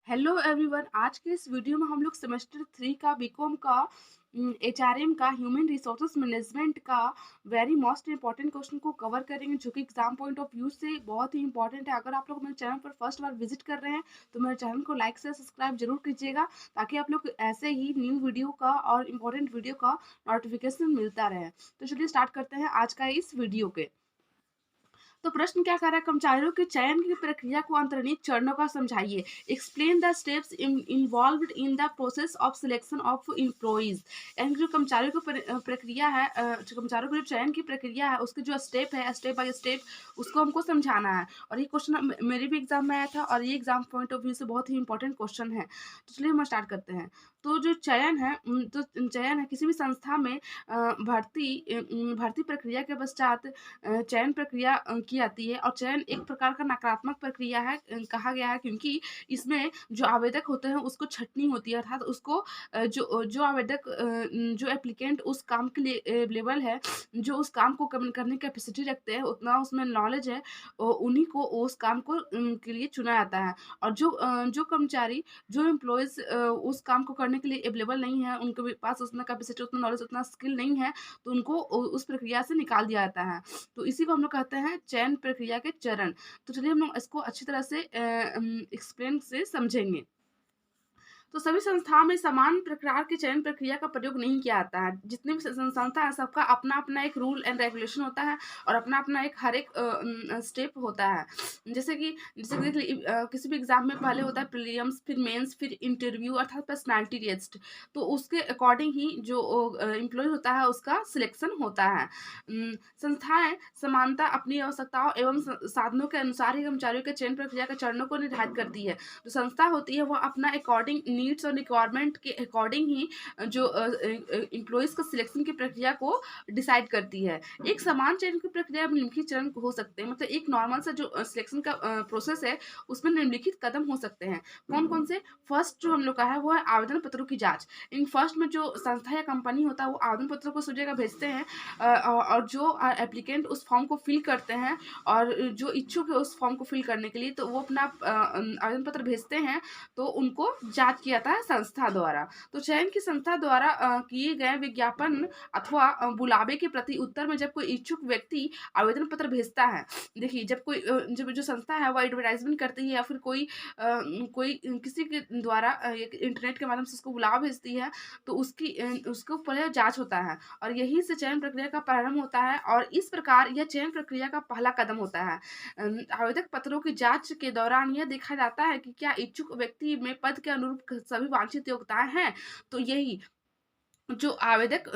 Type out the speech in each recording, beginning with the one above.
Hello everyone. आज के इस वीडियो में हम लोग सेमेस्टर 3 का बीकॉम का एचआरएम का ह्यूमन रिसोर्सेज मैनेजमेंट का वेरी मोस्ट इंपॉर्टेंट क्वेश्चन को कवर करेंगे, जो कि एग्जाम पॉइंट ऑफ व्यू से बहुत ही इंपॉर्टेंट है। अगर आप लोग मेरे चैनल पर फर्स्ट बार विजिट कर रहे हैं तो मेरे चैनल को लाइक से सब्सक्राइब जरूर कीजिएगा, ताकि आप लोग ऐसे ही न्यू वीडियो का और इम्पोर्टेंट वीडियो का नोटिफिकेशन मिलता रहे। तो चलिए स्टार्ट करते हैं आज का इस वीडियो के। तो प्रश्न क्या कर रहा है, कर्मचारियों के चयन की प्रक्रिया को अंतर्निहित चरणों का समझाइए। Explain the steps involved in the process of selection of employees. यानी जो कर्मचारियों की प्रक्रिया है, जो कर्मचारियों की जो चयन की प्रक्रिया है उसके जो स्टेप है, स्टेप बाय स्टेप उसको हमको समझाना है। और ये क्वेश्चन मेरे भी एग्जाम में आया था और ये एग्जाम पॉइंट ऑफ व्यू से बहुत ही इंपॉर्टेंट क्वेश्चन है। तो चलिए हम स्टार्ट करते हैं। तो जो चयन है, तो चयन है किसी भी संस्था में भर्ती प्रक्रिया के पश्चात चयन प्रक्रिया की जाती है। और चयन एक प्रकार का नकारात्मक प्रक्रिया है, कहा गया है, क्योंकि इसमें जो आवेदक होते हैं उसको छटनी होती है, अर्थात उसको जो जो आवेदक जो एप्लीकेंट उस काम के लिए अवेलेबल है, जो उस काम को करने की कैपेसिटी रखते हैं, उतना उसमें नॉलेज है, उन्हीं को उस काम को के लिए चुना जाता है। और जो कर्मचारी, जो एम्प्लॉयज़ उस काम को करने के लिए अवेलेबल नहीं है, उनके पास उतना कैपेसिटी, उतना नॉलेज, उतना स्किल नहीं है, तो उनको उस प्रक्रिया से निकाल दिया जाता है। तो इसी को हम लोग कहते हैं चयन प्रक्रिया के चरण। तो चलिए हम लोग इसको अच्छी तरह से एक्सप्लेन से समझेंगे। तो सभी संस्थाओं में समान प्रकार के चयन प्रक्रिया का प्रयोग नहीं किया जाता है। जितनी भी संस्था है सबका अपना अपना एक रूल एंड रेगुलेशन होता है और अपना अपना एक हर एक स्टेप होता है। जैसे कि देख लीजिए, किसी भी एग्जाम में पहले होता है प्रीलिम्स, फिर मेंस, फिर इंटरव्यू अर्थात पर्सनालिटी टेस्ट। तो उसके अकॉर्डिंग ही जो एम्प्लॉय होता है उसका सिलेक्शन होता है। संस्थाएं समानता अपनी आवश्यकताओं एवं साधनों के अनुसार ही कर्मचारियों के चयन प्रक्रिया के चरणों को निर्धारित करती है। जो संस्था होती है वो अपना अकॉर्डिंग नीड्स और रिक्वायरमेंट के अकॉर्डिंग ही जो एम्प्लॉयज़ का सिलेक्शन की प्रक्रिया को डिसाइड करती है। एक समान चयन की प्रक्रिया में निम्नलिखित चरण हो सकते हैं। मतलब एक नॉर्मल सा जो सिलेक्शन का प्रोसेस है उसमें निम्नलिखित कदम हो सकते हैं। कौन कौन से? फर्स्ट जो हम लोग का है वो है आवेदन पत्रों की जांच। इन फर्स्ट में जो संस्था या कंपनी होता है वो आवेदन पत्रों को सब जगह भेजते हैं, और जो एप्लीकेंट उस फॉर्म को फिल करते हैं और जो इच्छुक है उस फॉर्म को फिल करने के लिए, तो वो अपना आवेदन पत्र भेजते हैं, तो उनको जांच किया जाता है संस्था द्वारा। तो चयन की संस्था द्वारा किए गए विज्ञापन अथवा बुलावे के प्रति उत्तर में जब कोई इच्छुक व्यक्ति आवेदन पत्र भेजता है, देखिए जब कोई जब जो संस्था है वो एडवर्टाइजमेंट करती है या फिर कोई किसी के द्वारा इंटरनेट के माध्यम से उसको बुलावा भेजती है, तो उसको पहले जांच होता है और यही से चयन प्रक्रिया का प्रारंभ होता है। और इस प्रकार यह चयन प्रक्रिया का पहला कदम होता है। आवेदक पत्रों की जांच के दौरान यह देखा जाता है कि क्या इच्छुक व्यक्ति में पद के अनुरूप सभी वांछित योग्यताएं हैं। तो यही जो आवेदक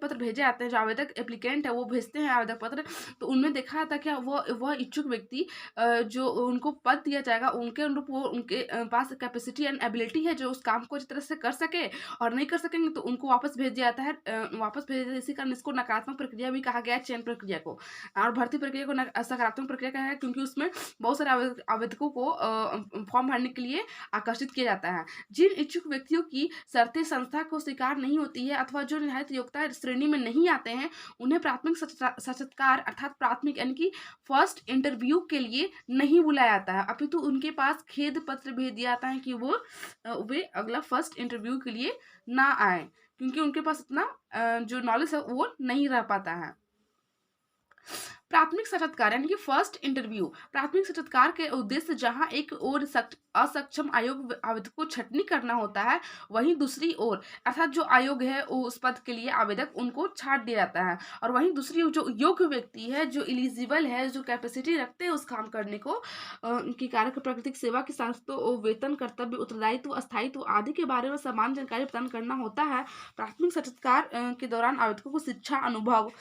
पत्र भेजे जाते हैं, जो आवेदक एप्लीकेंट है वो भेजते हैं आवेदक पत्र, तो उनमें देखा जाता है क्या वह इच्छुक व्यक्ति जो उनको पद दिया जाएगा उनके अनुरूप वो उनके पास कैपेसिटी एंड एबिलिटी है जो उस काम को अच्छी तरह से कर सके। और नहीं कर सकेंगे तो उनको वापस भेज दिया जाता है, वापस भेज दिया। इसी कारण इसको नकारात्मक प्रक्रिया भी कहा गया है, चयन प्रक्रिया को। और भर्ती प्रक्रिया को सकारात्मक प्रक्रिया कहा है, क्योंकि उसमें बहुत सारे आवेदकों को फॉर्म भरने के लिए आकर्षित किया जाता है। जिन इच्छुक व्यक्तियों की शर्तें संस्था को स्वीकार नहीं होती है अथवा जो निर्धारित योग्यता श्रेणी में नहीं आते हैं, उन्हें प्राथमिक साक्षात्कार अर्थात प्राथमिक यानी कि फर्स्ट इंटरव्यू के लिए नहीं बुलाया जाता है, अपितु उनके पास खेद पत्र भेज दिया जाता है कि वे अगला फर्स्ट इंटरव्यू के लिए ना आए, क्योंकि उनके पास इतना जो नॉलेज है वो नहीं रह पाता है। प्राथमिक साक्षात्कार यानी कि फर्स्ट इंटरव्यू। प्राथमिक साक्षात्कार के उद्देश्य जहां एक ओर असक्षम आयोग आवेदक को छटनी करना होता है, वहीं दूसरी ओर अर्थात जो आयोग है उस पद के लिए आवेदक उनको छाट दिया जाता है, और वहीं दूसरी ओर जो योग्य व्यक्ति है, जो एलिजिबल है, जो कैपेसिटी रखते हैं उस काम करने को, उनकी कार्य प्राकृतिक सेवा के साथ तो वेतन, कर्तव्य, उत्तरदायित्व, स्थायित्व आदि के बारे में समान जानकारी प्रदान करना होता है। प्राथमिक साक्षात्कार के दौरान आवेदकों को शिक्षा, अनुभव,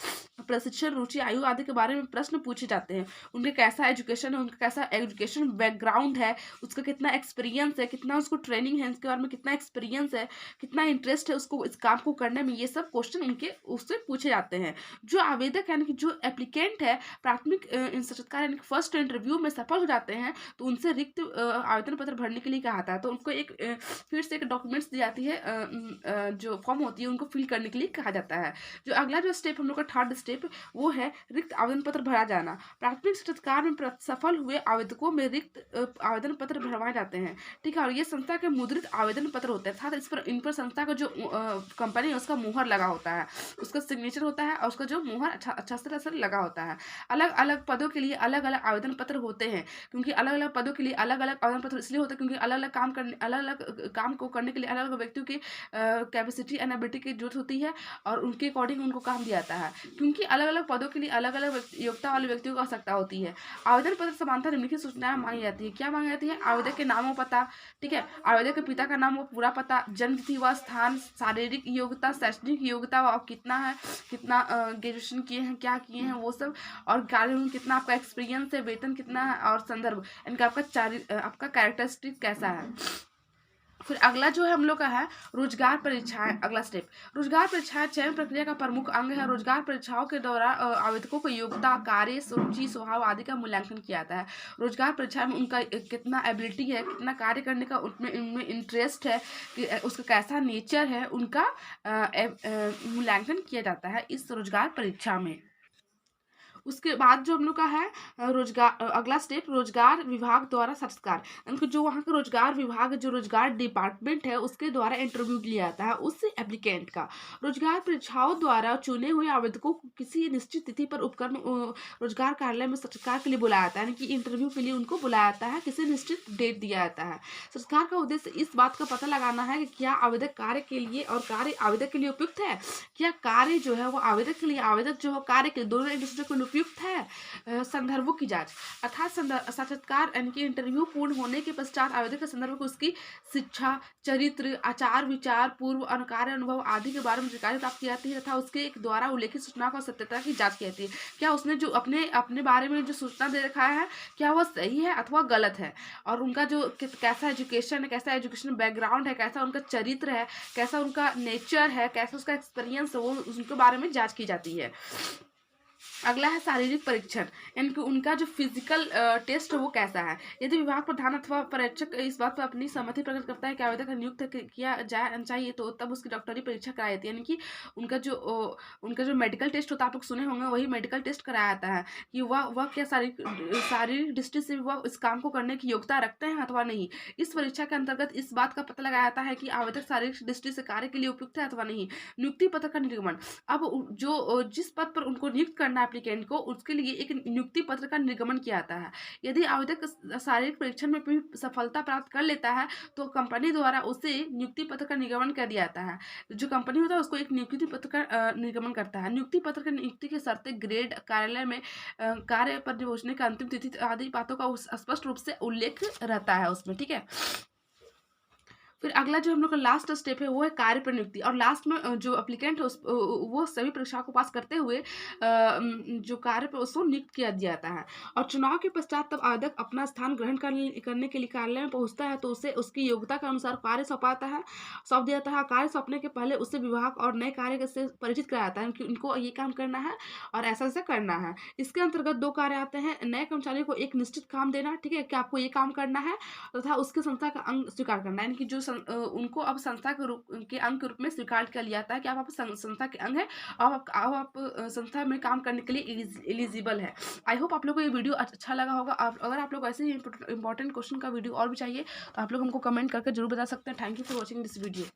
प्रशिक्षण, रुचि, आयु आदि के बारे में प्रश्न पूछे जाते हैं। उनके कैसा एजुकेशन है, उनका कैसा एजुकेशन बैकग्राउंड है, उसका कितना एक्सपीरियंस है, कितना उसको ट्रेनिंग है, इसके बारे में कितना एक्सपीरियंस है, कितना इंटरेस्ट है उसको इस काम को करने में, ये सब क्वेश्चन उनके उससे पूछे जाते हैं। जो आवेदक यानी कि जो एप्लीकेंट है प्राथमिक साक्षात्कार यानी कि फर्स्ट इंटरव्यू में सफल हो जाते हैं, तो उनसे रिक्त आवेदन पत्र भरने के लिए कहा था। तो उनको फिर से एक डॉक्यूमेंट्स दी जाती है, जो फॉर्म होती है उनको फिल करने के लिए कहा जाता है। जो अगला जो स्टेप हम लोग का थर्ड स्टेप वो है रिक्त आवेदन पत्र भरा जाना। प्राथमिक साक्षात्कार में सफल हुए आवेदकों में रिक्त आवेदन पत्र भरवाए जाते हैं, ठीक है। और ये संस्था के मुद्रित आवेदन पत्र होते हैं, साथ इन पर संस्था का जो कंपनी है उसका मुहर लगा होता है, उसका सिग्नेचर होता है और उसका जो मुहर अच्छा से लगा होता है। अलग अलग पदों के लिए अलग अलग आवेदन पत्र होते हैं, क्योंकि अलग अलग पदों के लिए अलग अलग आवेदन पत्र इसलिए होते हैं क्योंकि अलग अलग काम को करने के लिए अलग अलग व्यक्तियों की कैपेसिटी एंड एबिलिटी की जरूरत होती है और उनके अकॉर्डिंग उनको काम दिया जाता है, क्योंकि अलग अलग पदों के लिए अलग अलग योग्यता वाले व्यक्तियों की आवश्यकता होती है। आवेदन पत्र समानता निम्नलिखित सूचनाएं मांगी जाती है। क्या मांगी जाती है? आवेदक के नाम व पता, ठीक है, आवेदक के पिता का नाम व पूरा पता, जन्म तिथि व स्थान, शारीरिक योग्यता, शैक्षणिक योग्यता व कितना है, कितना ग्रेजुएशन किए हैं, क्या किए हैं वो सब, और कार्य में कितना आपका एक्सपीरियंस है, वेतन कितना है और संदर्भ, इनका आपका कैरेक्टरिस्टिक कैसा है। फिर अगला जो है हम लोग का है रोजगार परीक्षाएं। अगला स्टेप, रोजगार परीक्षाएं चयन प्रक्रिया का प्रमुख अंग है। रोजगार परीक्षाओं के दौरान आवेदकों को योग्यता, कार्य, रुचि, स्वभाव आदि का मूल्यांकन किया जाता है। रोजगार परीक्षा में उनका कितना एबिलिटी है, कितना कार्य करने का उनमें इंटरेस्ट है, उसका कैसा नेचर है, उनका मूल्यांकन किया जाता है इस रोजगार परीक्षा में। उसके बाद जो हम लोग का है अगला स्टेप रोजगार विभाग द्वारा साक्षात्कार, यानी जो वहाँ का रोजगार विभाग, जो रोजगार डिपार्टमेंट है उसके द्वारा इंटरव्यू लिया जाता है उस एप्लीकेंट का। रोजगार परीक्षाओं द्वारा चुने हुए आवेदकों को किसी निश्चित तिथि पर उपक्रम रोजगार कार्यालय में साक्षात्कार के लिए बुलाया जाता है, यानी कि इंटरव्यू के लिए उनको बुलाया जाता है, किसी निश्चित डेट दिया जाता है। साक्षात्कार का उद्देश्य इस बात का पता लगाना है कि क्या आवेदक कार्य के लिए और कार्य आवेदक के लिए उपयुक्त है, क्या कार्य जो है वो आवेदक के लिए, आवेदक जो है कार्य के दोनों एक दूसरे को उपयुक्त है। संदर्भों की जांच, अर्थात साक्षात्कार यानी कि इंटरव्यू पूर्ण होने के पश्चात आवेदक के संदर्भ को उसकी शिक्षा, चरित्र, आचार विचार, पूर्व कार्य अनुभव आदि के बारे में जानकारी प्राप्त की जाती है तथा उसके द्वारा उल्लेखित सूचना का सत्यता की जांच की जाती है। क्या उसने जो अपने बारे में जो सूचना दे रखा है क्या वह सही है अथवा गलत है, और उनका जो कैसा एजुकेशन है, कैसा एजुकेशन बैकग्राउंड है, कैसा उनका चरित्र है, कैसा उनका नेचर है, कैसा उसका एक्सपीरियंस है, वो उनके बारे में जांच की जाती है। अगला है शारीरिक परीक्षण, यानी कि उनका जो फिजिकल टेस्ट है वो कैसा है। यदि विभाग प्रधान अथवा परीक्षक इस बात पर अपनी सहमति प्रकट करता है कि आवेदक नियुक्त किया जाए चाहिए तो तब उसकी डॉक्टरी परीक्षा कराई जाती है, यानी कि उनका जो मेडिकल टेस्ट होता है, आप लोग सुने होंगे, वही मेडिकल टेस्ट कराया जाता है कि वह क्या शारीरिक दृष्टि से वह इस काम को करने की योग्यता रखते हैं अथवा नहीं। इस परीक्षा के अंतर्गत इस बात का पता लगाया जाता है कि आवेदक शारीरिक दृष्टि से कार्य के लिए उपयुक्त है अथवा नहीं। नियुक्ति पत्र का निर्गमन, अब जो जिस पद पर उनको नियुक्त करना है एप्लीकेंट को, उसके लिए एक नियुक्ति पत्र का निर्गमन किया जाता है। यदि आवेदक शारीरिक परीक्षण में भी सफलता प्राप्त कर लेता है तो कंपनी द्वारा उसे नियुक्ति पत्र का निर्गमन कर दिया जाता है। जो कंपनी होता है उसको एक नियुक्ति पत्र का निर्गमन करता है। नियुक्ति पत्र के नियुक्ति के शर्तें, ग्रेड, कार्यालय में कार्य पर पहुंचने का अंतिम तिथि आदि बातों का स्पष्ट रूप से उल्लेख रहता है उसमें, ठीक है। फिर अगला जो हम लोग का लास्ट स्टेप है वो है कार्य पर नियुक्ति, और लास्ट में जो एप्लीकेंट है वो सभी परीक्षाओं को पास करते हुए जो कार्य पर उसको नियुक्त किया जाता है। और चुनाव के पश्चात तब आवेदक अपना स्थान ग्रहण करने के लिए कार्यालय में पहुंचता है तो उसे उसकी योग्यता के अनुसार कार्य सौंप दिया जाता है। कार्य सौंपने के पहले उससे विभाग और नए कार्य से परिचित कराया जाता है कि उनको ये काम करना है और ऐसा ऐसा करना है। इसके अंतर्गत 2 कार्य आते हैं, नए कर्मचारी को एक निश्चित काम देना, ठीक है, कि आपको ये काम करना है, तथा उसके संस्था का अंग स्वीकार करना, यानी कि जो उनको अब संस्था के अंग के रूप में स्वीकार कर लिया जाता है कि आप संस्था के अंग है और आप संस्था में काम करने के लिए एलिजिबल है। आई होप आप लोग को ये वीडियो अच्छा लगा होगा। अगर आप लोग ऐसे ही इंपॉर्टेंट क्वेश्चन का वीडियो और भी चाहिए तो आप लोग हमको कमेंट करके जरूर बता सकते हैं। Thank you for watching this video.